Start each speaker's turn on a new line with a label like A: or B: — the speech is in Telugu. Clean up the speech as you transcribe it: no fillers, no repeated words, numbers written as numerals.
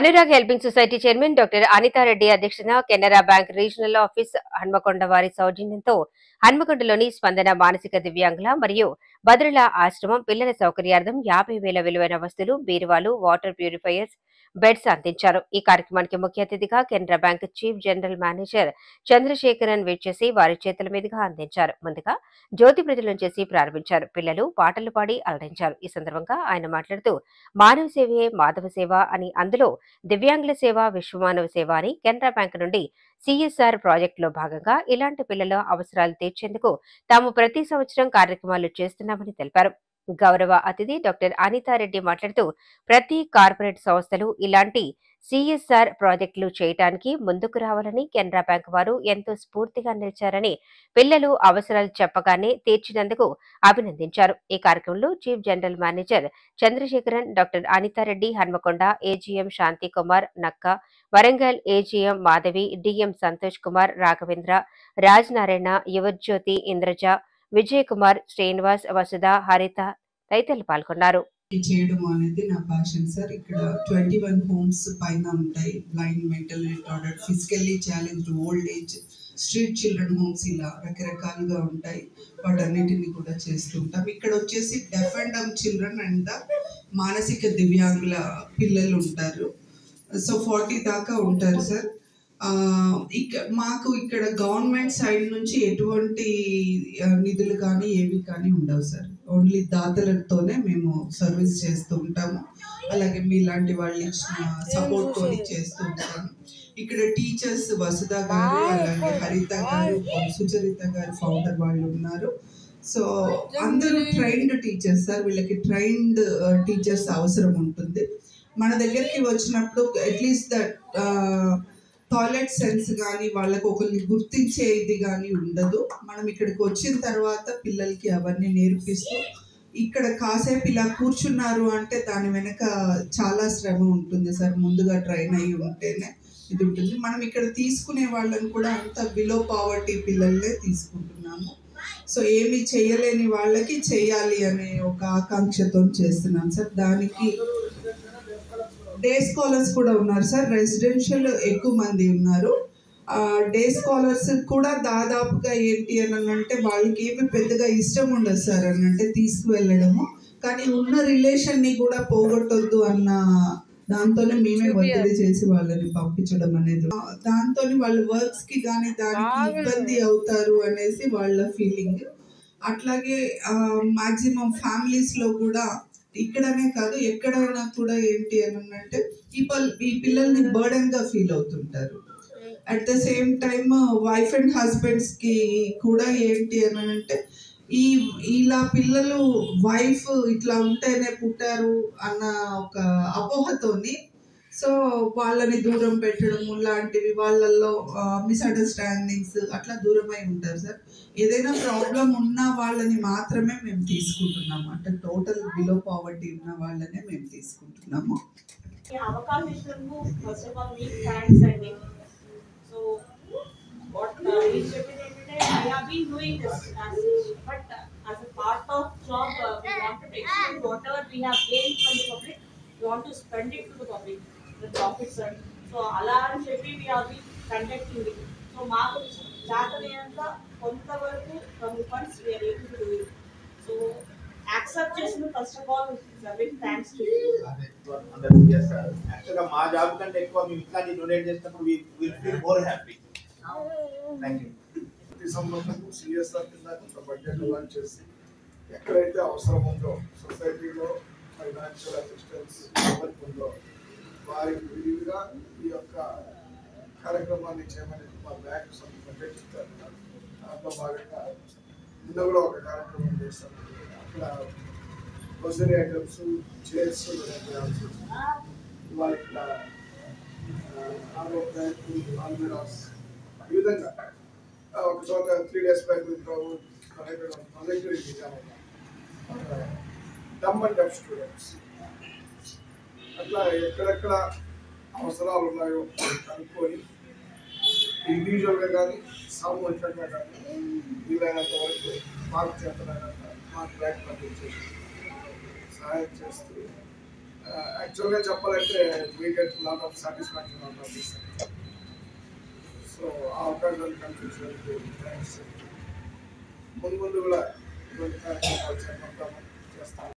A: Anurag helping society chairman doctor Anitha Reddy అధ్యక్షతన Canara bank regional office Hanmakonda వారి సౌజన్యంతో హన్మకొండలోని స్పందన మానసిక దివ్యాంగుల మరియు బద్రుల ఆశ్రమం పిల్లల సౌకర్యార్థం 50,000 విలువైన వస్తువులు, బీరువాలు, వాటర్ ప్యూరిఫైయర్స్, బెడ్స్ అందించారు. ఈ కార్యక్రమానికి ముఖ్య అతిథిగా Canara bank chief general manager Chandrasekaran విచ్చేసి వారి చేతుల మీదుగా అందించారు. ముందుగా జ్యోతి ప్రజ్వలన చేసి ప్రారంభించారు. పిల్లలు పాటలు పాడి అలరించారు. ఈ సందర్భంగా ఆయన మాట్లాడుతూ మానవ సేవయే మాధవ సేవ అని, అందులో దివ్యాంగుల సేవ విశ్వమానవ సేవ అని కెనరా బ్యాంక్ నుండి సిఎస్ఆర్ ప్రాజెక్టులో భాగంగా ఇలాంటి పిల్లల అవసరాలు తీర్చేందుకు తాము ప్రతి సంవత్సరం కార్యక్రమాలు చేస్తున్నామని తెలిపారు. గౌరవ అతిథి డాక్టర్ అనితారెడ్డి మాట్లాడుతూ ప్రతి కార్పొరేట్ సంస్థలు ఇలాంటి సిఎస్ఆర్ ప్రాజెక్టులు చేయడానికి ముందుకు రావాలని, కెనరా బ్యాంక్ వారు ఎంతో స్ఫూర్తిగా నిలిచారని, పిల్లలు అవసరాలు చెప్పగానే తీర్చినందుకు అభినందించారు. ఈ కార్యక్రమంలో chief general manager Chandrasekharan, doctor Anitha Reddy, Hanmakonda AGM Shanti Kumar Nakka, Warangal AGM Madhavi, DM Santosh Kumar, Raghavendra, Raj Narayana, Yuvajyothi, Indraja, Vijay Kumar, Srinivas, Vasudha, Haritha తదితరులు పాల్గొన్నారు.
B: చేయడం అనేది నా ప్యాషన్ సార్. ఇక్కడ 21 హోమ్స్ పైన ఉంటాయి. Blind, mental retarded, physically challenged, old age, street children homes, ఇలా రకరకాలుగా ఉంటాయి. వాటన్నిటిని కూడా చేస్తుంటాం. ఇక్కడ వచ్చేసి deaf and dumb children and మానసిక దివ్యాంగుల పిల్లలు ఉంటారు. సో 40 దాకా ఉంటారు సార్. మాకు ఇక్కడ గవర్నమెంట్ సైడ్ నుంచి ఎటువంటి నిధులు కానీ ఏవి కానీ ఉండవు సార్. ఓన్లీ దాతలతోనే మేము సర్వీస్ చేస్తూ ఉంటాము. అలాగే మీలాంటి వాళ్ళు ఇచ్చిన సపోర్ట్ తోని చేస్తూ ఉంటాము. ఇక్కడ టీచర్స్ వసుధ గారు, అలాగే హరిత గారు, సుచరిత గారు ఫౌండర్ వాళ్ళు ఉన్నారు. సో అందరూ ట్రైన్డ్ టీచర్స్ సార్. వీళ్ళకి ట్రైన్డ్ టీచర్స్ అవసరం ఉంటుంది. మన దగ్గరికి వచ్చినప్పుడు అట్లీస్ట్ దట్ టాయిలెట్ సెన్స్ కానీ వాళ్ళకు ఒకరిని గుర్తించే ఇది కానీ ఉండదు. మనం ఇక్కడికి వచ్చిన తర్వాత పిల్లలకి అవన్నీ నేర్పిస్తూ, ఇక్కడ కాసేపు ఇలా కూర్చున్నారు అంటే దాని వెనక చాలా శ్రమ ఉంటుంది సార్. ముందుగా ట్రైన్ అయ్యి ఉంటేనే ఇది ఉంటుంది. మనం ఇక్కడ తీసుకునే వాళ్ళని కూడా అంత బిలో పావర్టీ పిల్లలే తీసుకుంటున్నాము. సో ఏమి చేయలేని వాళ్ళకి చేయాలి అనే ఒక ఆకాంక్షతో చేస్తున్నాం సార్. దానికి డే స్కాలర్స్ కూడా ఉన్నారు సార్. రెసిడెన్షియల్ ఎక్కువ మంది ఉన్నారు. డే స్కాలర్స్ కూడా దాదాపుగా ఏంటి అని అంటే వాళ్ళకి ఏమి పెద్దగా ఇష్టం ఉండదు సార్ అని అంటే తీసుకువెళ్ళడము. కానీ ఉన్న రిలేషన్ని కూడా పోగొట్టొద్దు అన్న దాంతోనే మేమే ఒత్తిడి చేసి వాళ్ళని పంపించడం అనేది. దాంతో వాళ్ళ వర్క్స్కి కానీ దానికి ఇబ్బంది అవుతారు అనేసి వాళ్ళ ఫీలింగ్. అట్లాగే మ్యాక్సిమం ఫ్యామిలీస్లో కూడా ఇక్కడనే కాదు ఎక్కడైనా కూడా ఏంటి అని అంటే ఈ పిల్లల్ని బర్డెన్ గా ఫీల్ అవుతుంటారు. At the same time wife and husbands కి కూడా ఏంటి అని అంటే ఇలా పిల్లలు వైఫ్ ఇట్లా ఉంటేనే పుట్టారు అన్న ఒక అపోహతోని సో వాళ్ళని దూరం పెట్టడం లాంటివి, వాళ్ళల్లో మిస్అండర్స్టాండింగ్స్ అట్లా దూరమై ఉంటారు సార్. ఏదైనా ప్రాబ్లం ఉన్న వాళ్ళని మాత్రమే మేము తీసుకుంటున్నాము. అంటే టోటల్ బిలో పావర్టీ ఉన్న వాళ్ళనే మేము తీసుకుంటున్నాము.
C: the profits and so ala ani cheppi we have been conducting it. So maaku chaathanayanta konta varaku from the funds we are able to do it. So accept chesina first of all is a big thanks to you.
D: Yes sir. Actually మా జాబ్ కంటే ఎక్కువ మేము ఇట్లాంటి డొనేట్ చేసినప్పుడు we will feel more happy. Thank you.
E: ఈ సంబంధంలో సిఎస్ఆర్ కింద కొంత బడ్జెట్ లాంచ్ చేసి ఎక్కడైతే అవసరం ఉందో సొసైటీలో ఫైనాన్షియల్ అసిస్టెన్స్ ఎవరికి ఉందో వారికి విరివిగా ఈ యొక్క కార్యక్రమాన్ని చేయమని మా బ్యాంక్ బడ్జెట్ ఇస్తారు. దాంట్లో భాగంగా నిన్న కూడా ఒక కార్యక్రమం చేస్తాం. అక్కడ గ్రోసరీ ఐటమ్స్, చైర్స్ ఇవాళ ఇట్లా ఆల్మిరాస్ ఈ విధంగా ఒక చోట 3 days back project dumb and deaf students అట్లా ఎక్కడెక్కడ అవసరాలు ఉన్నాయో కనుక్కొని ఇండివిజువల్గా కానీ సామూహికంగా కానీ వీలైనంత వరకు మాకు చేతనైనంత మాకు బ్యాంక్ పంపించేసి సహాయం చేస్తూ యాక్చువల్గా చెప్పాలంటే we get lot of satisfaction on this. So ఆ అవకాశాలు కల్పించినందుకు థ్యాంక్స్. ముందు కూడా ఇటువంటి కార్యక్రమాలు చేపడతాము, చేస్తాము.